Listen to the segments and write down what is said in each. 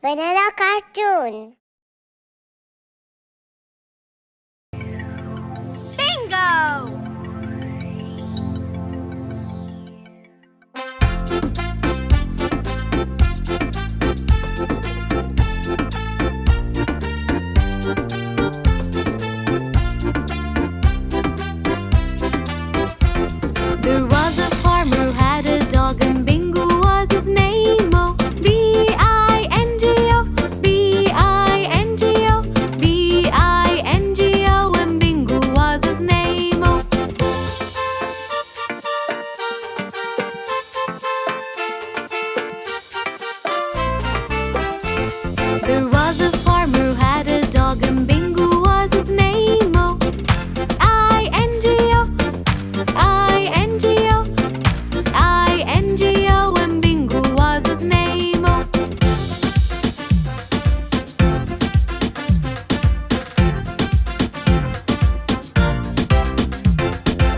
Banana cartoon. Bingo! There was a farmer who had a dog, and Bingo was his name. Oh, B-I-N-G-O, B-I-N-G-O, B-I-N-G-O, and Bingo was his name. Oh. There was a farmer who had a dog, and Bingo was his name. Oh, I-N-G-O, I-N-G-O, I-N-G-O, and Bingo was his name. Oh.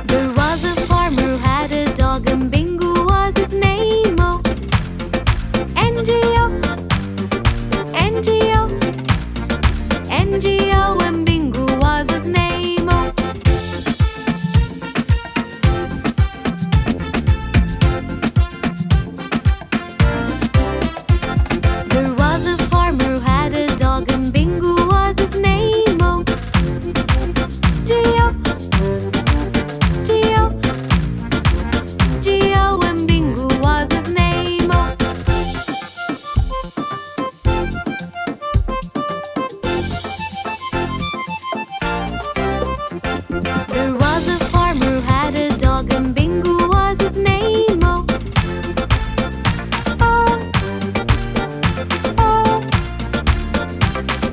There was a farmer who had a dog, and Bingo was his name. Oh, N-G-O, N-G-O, N-G-O, and Bingo was his name. Oh. There was a farmer who had a dog, and Bingo was his name. Oh, G-O, G-O, G-O, and Bingo was his name. Oh. There was a farmer who had a dog, and Bingo was his name. Oh, oh, oh,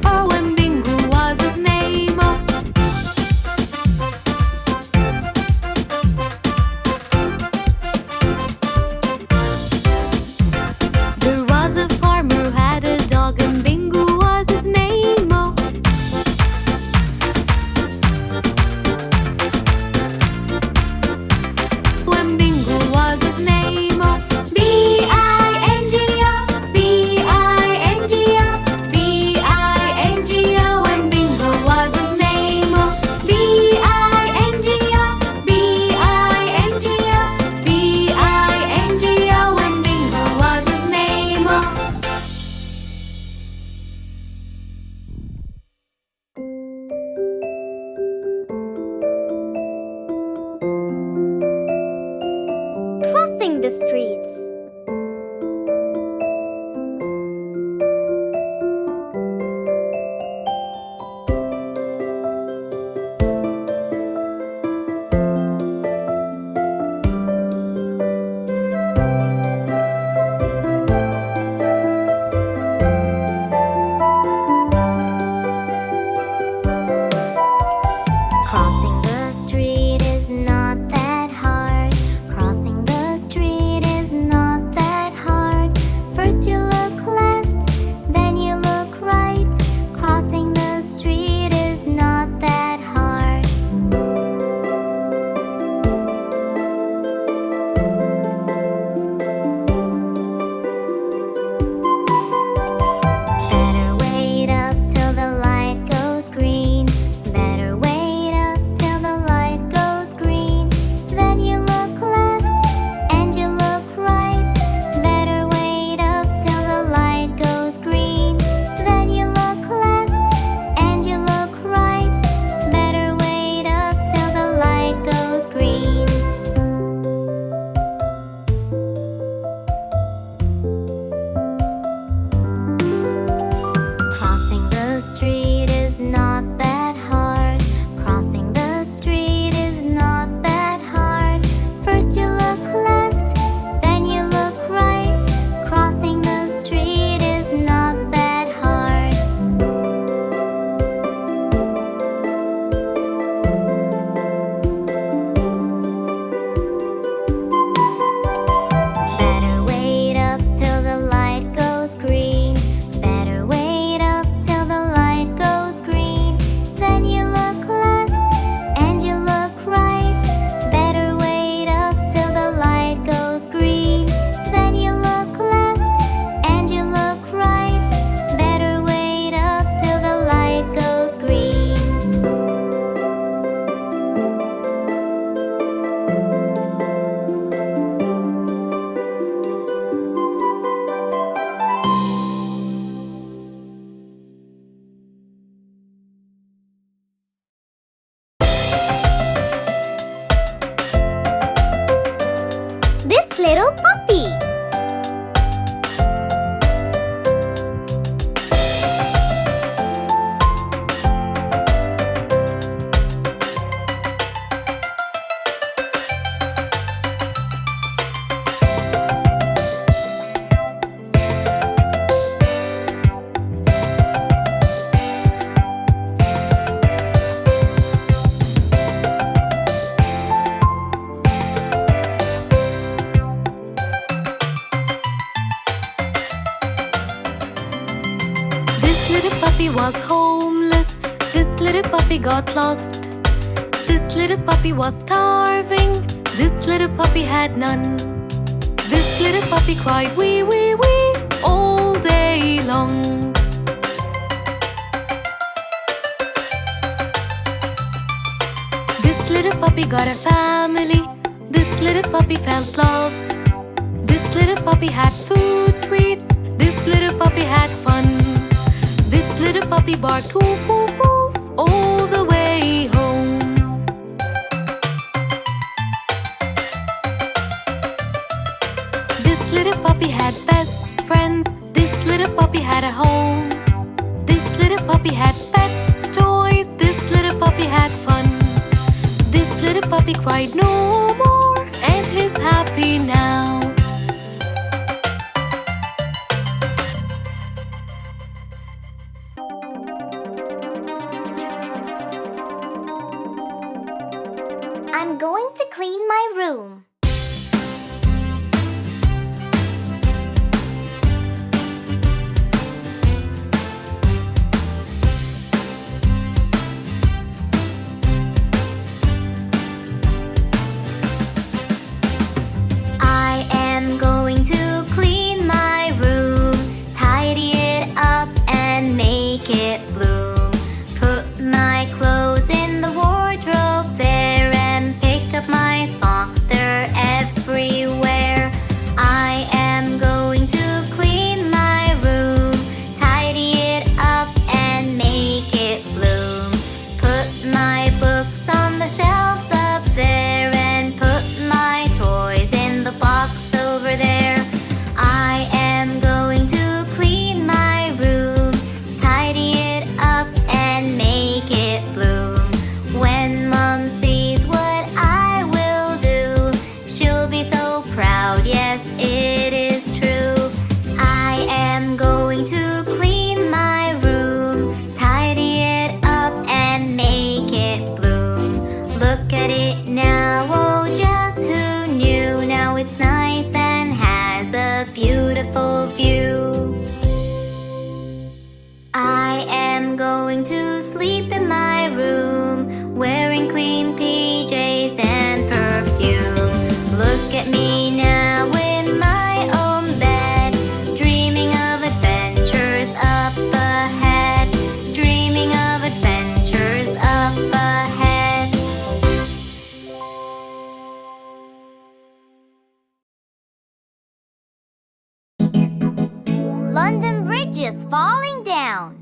oh, and Bingo was his name. Oh. There was a farmer who had a dog, and Bingo was his name. Oh. When Bingo was his name. Oh. B-I-N-G-O, B-I-N-G-O, B-I-N-G-O, and Bingo was his name. Oh. B-I-N-G-O, B-I-N-G-O, B-I-N-G-O, and Bingo was his name. Oh. Crossing the streets. Crossing the street is not that hard. Crossing the street is this little puppy? Was homeless, this little puppy got lost. This little puppy was starving, this little puppy had none. This little puppy cried wee wee wee all day long. This little puppy got a family, this little puppy felt love. This little puppy had food treats, this little puppy had fun. This little puppy barked woof woof woof all the way home. This little puppy had best friends, this little puppy had a home. This little puppy had pet toys, this little puppy had fun. This little puppy cried no more and is happy now. I'm going to clean my room. I am going to clean my room, tidy it up and make it bloom. Put my clothes in the wardrobe there and pick up my socks, they're everywhere. I am going to clean my room, tidy it up and make it bloom. Put my books on the shelves up there and put my toys in the box over there. I am going to clean my room, tidy it up and make it bloom. When Mom sees what I will do, she'll be so proud, yes, it is true. I am going to clean my room, tidy it up and make it bloom. Look at it now, oh, just who knew? Now it's nice and has a beautiful view. I am going to sleep in my room, wearing clean PJs and perfume. Look at me now in my own bed, dreaming of adventures up ahead, dreaming of adventures up ahead. London Bridge is falling down.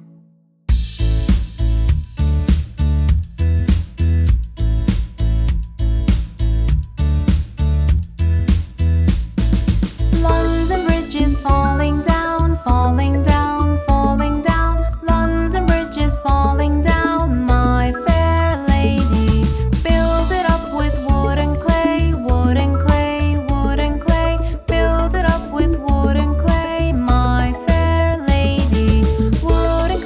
London Bridge is falling down, falling down, falling down. London Bridge is falling down, my fair lady. Build it up with wood and clay, wood and clay, wood and clay. Build it up with wood and clay, my fair lady. Wood and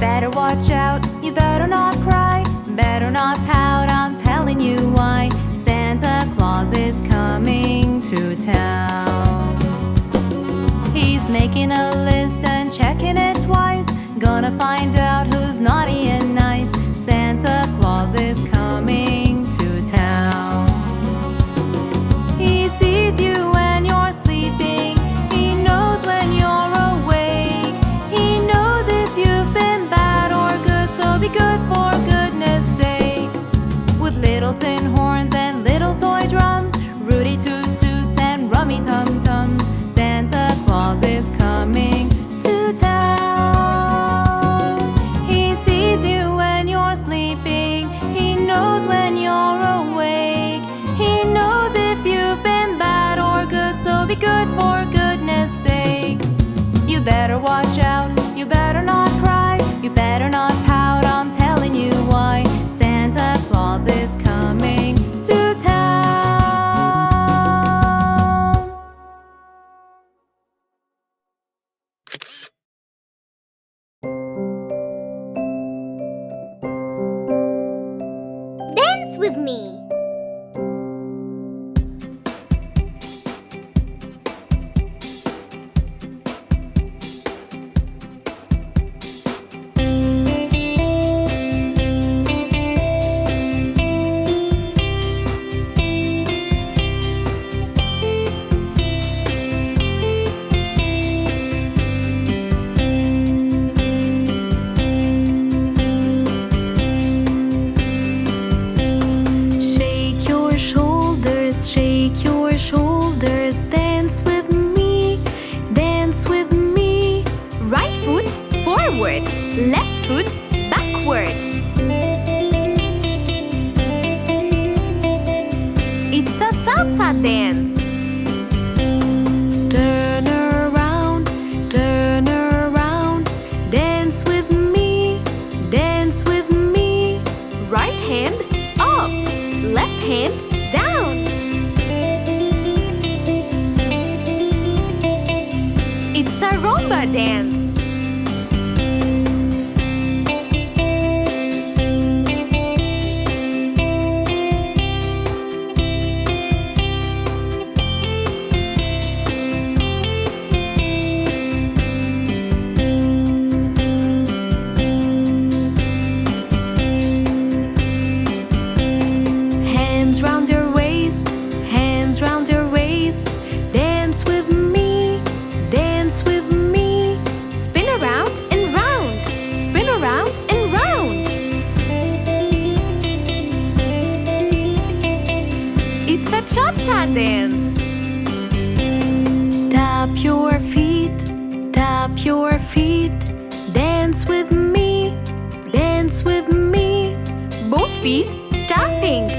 better watch out, you better not cry, better not pout, I'm telling you why. Santa Claus is coming to town. He's making a list and checking it twice, gonna find out who's naughty and nice. Santa Claus is coming to town. He sees you when you're sleeping, he knows when you're awake, he knows if you've been bad or good, so be good for goodness sake. With little tin horns and little toy drums, Rudy toot toots and rummy tum tums, Santa Claus is coming to town. He sees you when you're sleeping, he knows when you're awake, he knows if you've been bad or good, so be good for goodness sake. You better watch out, you better not cry, you better not pout, I'm telling you why. Santa Claus is coming to town. Dance with me. Shake your shoulders, dance with me, dance with me. Right foot forward, left foot backward. It's a salsa dance. Turn around, dance with me, dance with me. Right hand up, left hand down. It's a rumba dance. Hands round your waist, hands round your waist. Dance with me, dance with me. Spin around and round, spin around and round. It's a cha-cha dance. Tap your feet, tap your feet. Dance with me, dance with me. Both feet tapping.